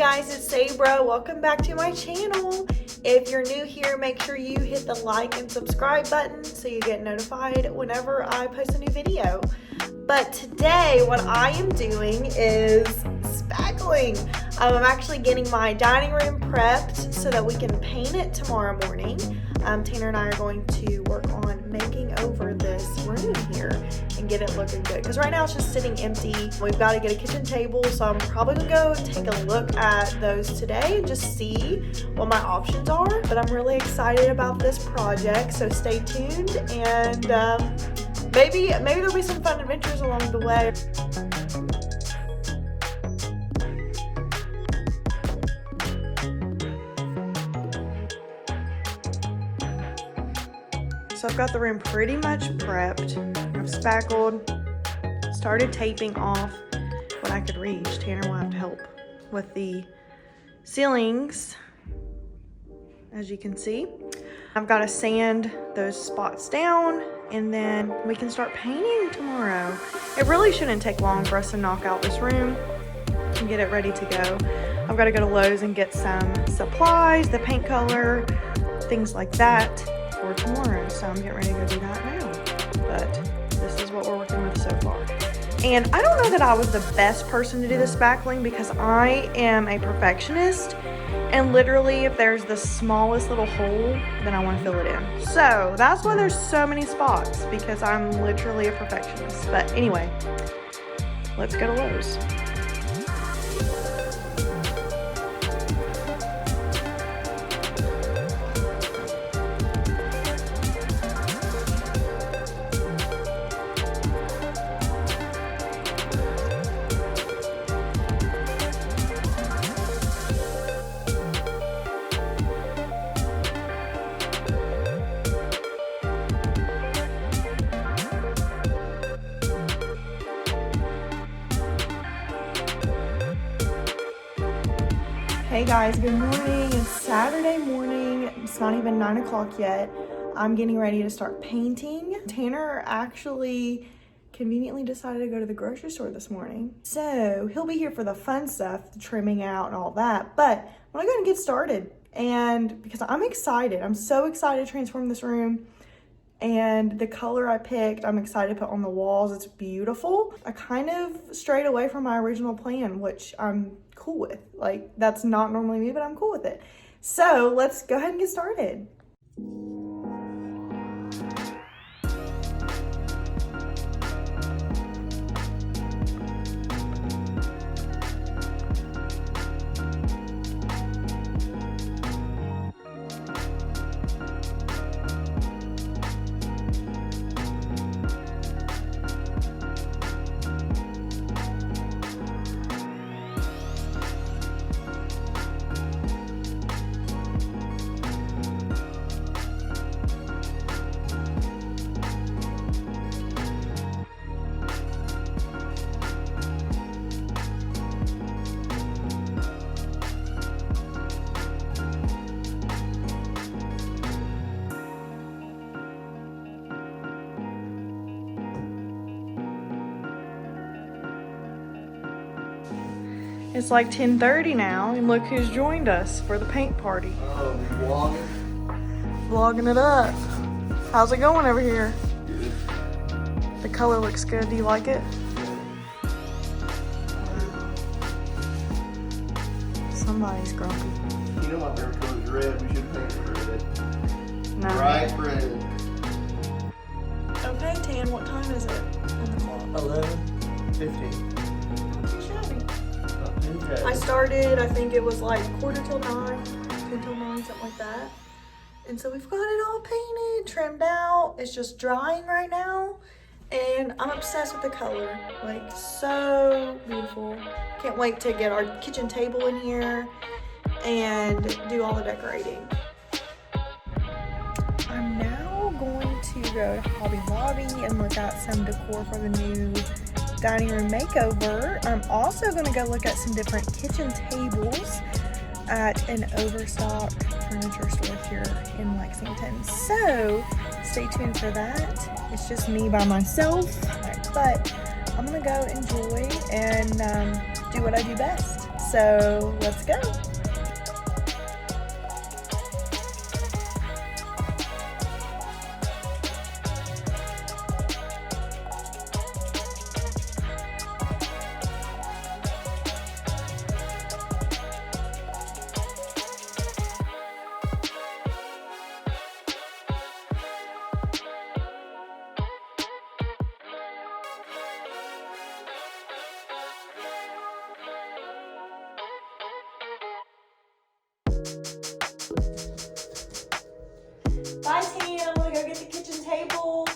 guys, it's Sabra. Welcome back to my channel. If you're new here, make sure you hit the like and subscribe button so you get notified whenever I post a new video. But today, what I am doing is spackling. I'm actually getting my dining room prepped so that we can paint it tomorrow morning. Tanner and I are going to work on making over this room here and get it looking good. Because right now it's just sitting empty. We've got to get a kitchen table, so I'm probably gonna go take a look at those today and just see what my options are. But I'm really excited about this project, so stay tuned and maybe there'll be some fun adventures along the way. So I've got the room pretty much prepped. I've spackled, started taping off what I could reach. Tanner will have to help with the ceilings, as you can see. I've got to sand those spots down and then we can start painting tomorrow. It really shouldn't take long for us to knock out this room and get it ready to go. I've got to go to Lowe's and get some supplies, the paint color, things like that for tomorrow. So I'm getting ready to go do that now. But this is what we're working with so far. And I don't know that I was the best person to do the spackling because I am a perfectionist. And literally, if there's the smallest little hole, then I want to fill it in. So that's why there's so many spots, because I'm literally a perfectionist. But anyway, let's go to Lowe's. Hey guys, good morning. It's Saturday morning. It's not even 9 o'clock yet. I'm getting ready to start painting. Tanner actually conveniently decided to go to the grocery store this morning. So he'll be here for the fun stuff, the trimming out and all that. But I'm gonna go and get started. And because I'm excited, I'm so excited to transform this room. And the color I picked, I'm excited to put on the walls. It's beautiful. I kind of strayed away from my original plan, which I'm cool with. Like, that's not normally me, but I'm cool with it. So let's go ahead and get started. It's like 10:30 now, and look who's joined us for the paint party. Oh, vlogging? Vlogging it up. How's it going over here? Good. The color looks good. Do you like it? Somebody's grumpy. You know my favorite color is red. We should paint it red. No. Bright red. Okay, Tan, what time is it on the clock? 11:15. Not too shabby. Okay. I started, I think it was like 8:45, 10 till 9, something like that. And so we've got it all painted, trimmed out. It's just drying right now. And I'm obsessed with the color. Like, so beautiful. Can't wait to get our kitchen table in here and do all the decorating. I'm now going to go to Hobby Lobby and look at some decor for the new dining room makeover. I'm also going to go look at some different kitchen tables at an Overstock furniture store here in Lexington. So stay tuned for that. It's just me by myself, but I'm gonna go enjoy and do what I do best. So let's go. Bye, Tan. I'm gonna go get the kitchen table.